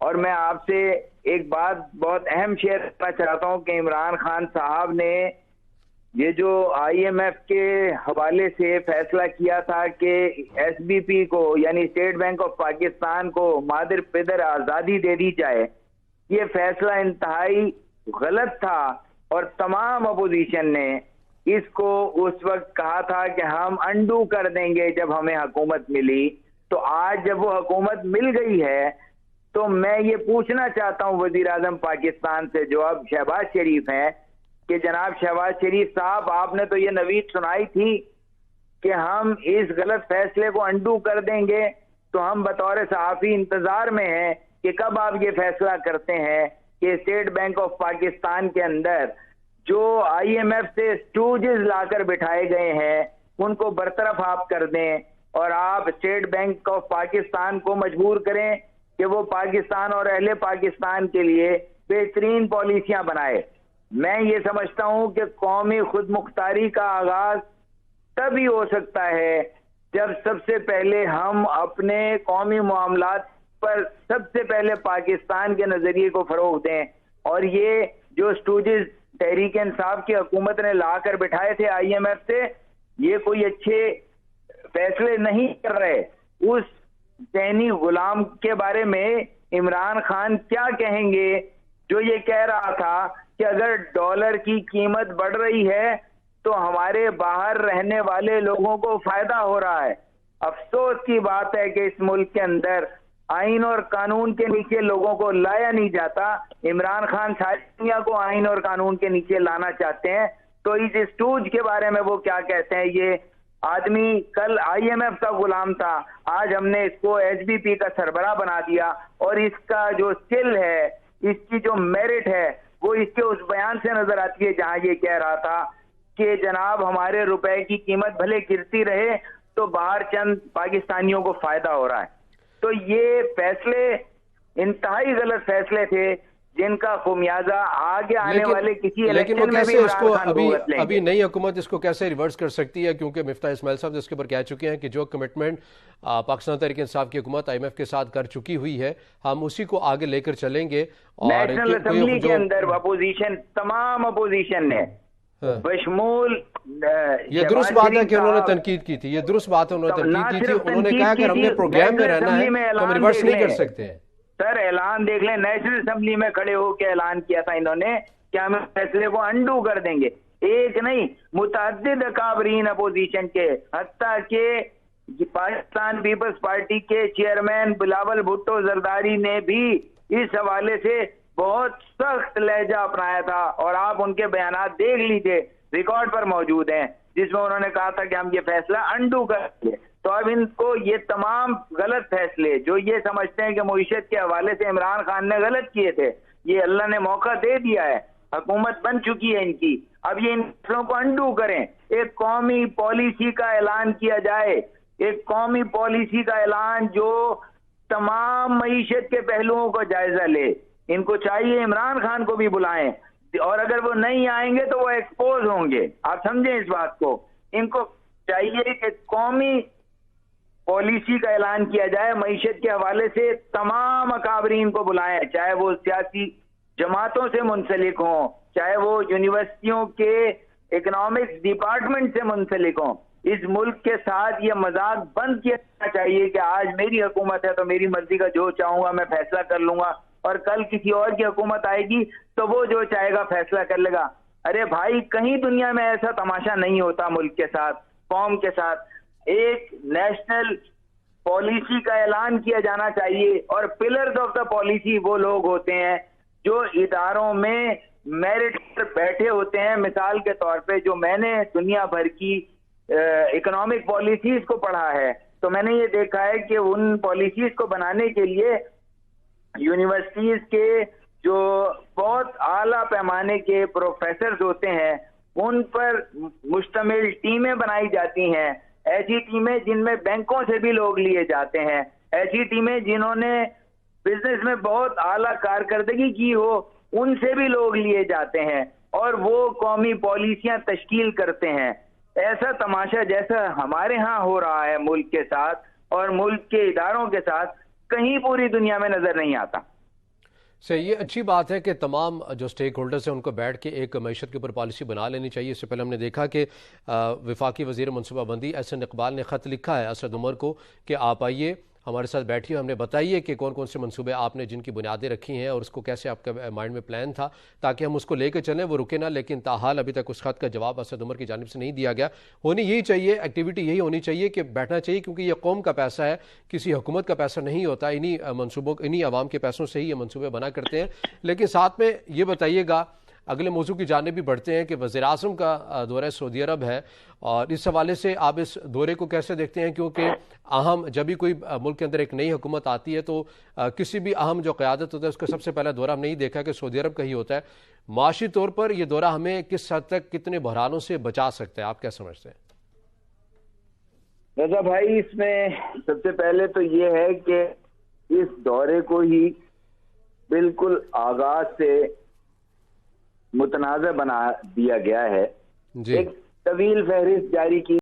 اور میں آپ سے ایک بات بہت اہم شیئر کرنا چاہتا ہوں کہ عمران خان صاحب نے یہ جو آئی ایم ایف کے حوالے سے فیصلہ کیا تھا کہ ایس بی پی کو یعنی اسٹیٹ بینک آف پاکستان کو مادر پدر آزادی دے دی جائے، یہ فیصلہ انتہائی غلط تھا، اور تمام اپوزیشن نے اس کو اس وقت کہا تھا کہ ہم انڈو کر دیں گے جب ہمیں حکومت ملی۔ تو آج جب وہ حکومت مل گئی ہے تو میں یہ پوچھنا چاہتا ہوں وزیر اعظم پاکستان سے جو اب شہباز شریف ہیں کہ جناب شہباز شریف صاحب، آپ نے تو یہ نوید سنائی تھی کہ ہم اس غلط فیصلے کو انڈو کر دیں گے، تو ہم بطور صحافی انتظار میں ہیں کہ کب آپ یہ فیصلہ کرتے ہیں کہ اسٹیٹ بینک آف پاکستان کے اندر جو آئی ایم ایف سے اسٹوجز لا کر بٹھائے گئے ہیں ان کو برطرف آپ کر دیں، اور آپ اسٹیٹ بینک آف پاکستان کو مجبور کریں کہ وہ پاکستان اور اہل پاکستان کے لیے بہترین پالیسیاں بنائے۔ میں یہ سمجھتا ہوں کہ قومی خود مختاری کا آغاز تبھی ہو سکتا ہے جب سب سے پہلے ہم اپنے قومی معاملات پر سب سے پہلے پاکستان کے نظریے کو فروغ دیں، اور یہ جو اسٹوجز تحریک انصاف کی حکومت نے لا کر بٹھائے تھے آئی ایم ایف سے، یہ کوئی اچھے فیصلے نہیں کر رہے۔ اس ذہنی غلام کے بارے میں عمران خان کیا کہیں گے جو یہ کہہ رہا تھا کہ اگر ڈالر کی قیمت بڑھ رہی ہے تو ہمارے باہر رہنے والے لوگوں کو فائدہ ہو رہا ہے۔ افسوس کی بات ہے کہ اس ملک کے اندر آئین اور قانون کے نیچے لوگوں کو لایا نہیں جاتا۔ عمران خان ساری دنیا کو آئین اور قانون کے نیچے لانا چاہتے ہیں، تو اس اسٹوج کے بارے میں وہ کیا کہتے ہیں؟ یہ آدمی کل آئی ایم ایف کا غلام تھا، آج ہم نے اس کو ایس بی پی کا سربراہ بنا دیا، اور اس کا جو اسکل ہے، اس کی جو میرٹ ہے، وہ اس کے اس بیان سے نظر آتی ہے جہاں یہ کہہ رہا تھا کہ جناب ہمارے روپے کی قیمت بھلے گرتی رہے تو باہر چند پاکستانیوں کو فائدہ ہو رہا ہے۔ تو یہ فیصلے انتہائی غلط فیصلے تھے جن کا خمیازہ آگے آنے والے کسی الیکشن میں بھی عمران خان بھگت لیں گے۔ ابھی نئی حکومت اس کو کیسے ریورس کر سکتی ہے؟ کیونکہ مفتاح اسماعیل صاحب اس کے اوپر کہہ چکے ہیں کہ جو کمٹمنٹ پاکستان تحریک انصاف کی حکومت آئی ایم ایف کے ساتھ کر چکی ہوئی ہے ہم اسی کو آگے لے کر چلیں گے۔ اور نیشنل اسمبلی کے اندر اپوزیشن، تمام اپوزیشن نے بشمول یہ درست بات ہے کہ انہوں نے تنقید کی تھی، یہ درست بات ہے، انہوں نے تنقید کی تھی، انہوں نے کہا کہ ہم نے پروگرام میں رہنا ہے تو ہم ریورس نہیں کر سکتے ہیں۔ سر اعلان دیکھ لیں، نیشنل اسمبلی میں کھڑے ہو کے اعلان کیا تھا انہوں نے کہ ہم فیصلے کو انڈو کر دیں گے۔ ایک نہیں، متعدد اکابرین اپوزیشن کے، حتیٰ کہ پاکستان پیپلز پارٹی کے چیئرمین بلاول بھٹو زرداری نے بھی اس حوالے سے بہت سخت لہجہ اپنایا تھا، اور آپ ان کے بیانات دیکھ لیجئے، ریکارڈ پر موجود ہیں، جس میں انہوں نے کہا تھا کہ ہم یہ فیصلہ انڈو کر دیں گے۔ تو اب ان کو یہ تمام غلط فیصلے جو یہ سمجھتے ہیں کہ معیشت کے حوالے سے عمران خان نے غلط کیے تھے، یہ اللہ نے موقع دے دیا ہے، حکومت بن چکی ہے ان کی، اب یہ ان فیصلوں کو انڈو کریں، ایک قومی پالیسی کا اعلان کیا جائے، ایک قومی پالیسی کا اعلان جو تمام معیشت کے پہلوؤں کو جائزہ لے۔ ان کو چاہیے عمران خان کو بھی بلائیں، اور اگر وہ نہیں آئیں گے تو وہ ایکسپوز ہوں گے، آپ سمجھیں اس بات کو۔ ان کو چاہیے کہ قومی پالیسی کا اعلان کیا جائے، معیشت کے حوالے سے تمام اکابرین کو بلائیں، چاہے وہ سیاسی جماعتوں سے منسلک ہوں، چاہے وہ یونیورسٹیوں کے اکنامکس ڈپارٹمنٹ سے منسلک ہوں۔ اس ملک کے ساتھ یہ مذاق بند کیا جانا چاہیے کہ آج میری حکومت ہے تو میری مرضی کا جو چاہوں گا میں فیصلہ کر لوں گا، اور کل کسی اور کی حکومت آئے گی تو وہ جو چاہے گا فیصلہ کر لے گا۔ ارے بھائی، کہیں دنیا میں ایسا تماشا نہیں ہوتا ملک کے ساتھ، قوم کے ساتھ۔ ایک نیشنل پالیسی کا اعلان کیا جانا چاہیے، اور پلرز آف دا پالیسی وہ لوگ ہوتے ہیں جو اداروں میں میرٹ پر بیٹھے ہوتے ہیں۔ مثال کے طور پہ جو میں نے دنیا بھر کی اکنامک پالیسیز کو پڑھا ہے تو میں نے یہ دیکھا ہے کہ ان پالیسیز کو بنانے کے لیے یونیورسٹیز کے جو بہت اعلیٰ پیمانے کے پروفیسرز ہوتے ہیں ان پر مشتمل ٹیمیں بنائی جاتی ہیں، ایسی ٹیمیں جن میں بینکوں سے بھی لوگ لیے جاتے ہیں، ایسی ٹیمیں جنہوں نے بزنس میں بہت اعلیٰ کارکردگی کی ہو ان سے بھی لوگ لیے جاتے ہیں، اور وہ قومی پالیسیاں تشکیل کرتے ہیں۔ ایسا تماشا جیسا ہمارے ہاں ہو رہا ہے ملک کے ساتھ اور ملک کے اداروں کے ساتھ، کہیں پوری دنیا میں نظر نہیں آتا۔ سے یہ اچھی بات ہے کہ تمام جو سٹیک ہولڈرز ہیں ان کو بیٹھ کے ایک معیشت کے اوپر پالیسی بنا لینی چاہیے. اس سے پہلے ہم نے دیکھا کہ وفاقی وزیر منصوبہ بندی احسن اقبال نے خط لکھا ہے اسد عمر کو کہ آپ آئیے ہمارے ساتھ بیٹھیے, ہم نے بتائیے کہ کون کون سے منصوبے آپ نے جن کی بنیادیں رکھی ہیں اور اس کو کیسے آپ کا مائنڈ میں پلان تھا تاکہ ہم اس کو لے کے چلیں, وہ رکے نہ. لیکن تاحال ابھی تک اس خط کا جواب اسد عمر کی جانب سے نہیں دیا گیا. ہونی یہی چاہیے, ایکٹیویٹی یہی ہونی چاہیے کہ بیٹھنا چاہیے, کیونکہ یہ قوم کا پیسہ ہے, کسی حکومت کا پیسہ نہیں ہوتا. انہی منصوبوں انہی عوام کے پیسوں سے ہی یہ منصوبے بنا کرتے ہیں. لیکن ساتھ میں یہ بتائیے گا, اگلے موضوع کی جانب بھی بڑھتے ہیں کہ وزیر اعظم کا دورہ سعودی عرب ہے, اور اس حوالے سے آپ اس دورے کو کیسے دیکھتے ہیں؟ کیونکہ اہم جب بھی کوئی ملک کے اندر ایک نئی حکومت آتی ہے تو کسی بھی اہم جو قیادت ہوتا ہے اس کا سب سے پہلا دورہ ہم نہیں دیکھا کہ سعودی عرب کا ہی ہوتا ہے. معاشی طور پر یہ دورہ ہمیں کس حد تک کتنے بحرانوں سے بچا سکتا ہے, آپ کیا سمجھتے ہیں؟ رضا بھائی, اس میں سب سے پہلے تو یہ ہے کہ اس دورے کو ہی بالکل آغاز سے متنازع بنا دیا گیا ہے. جی. ایک طویل فہرست جاری کی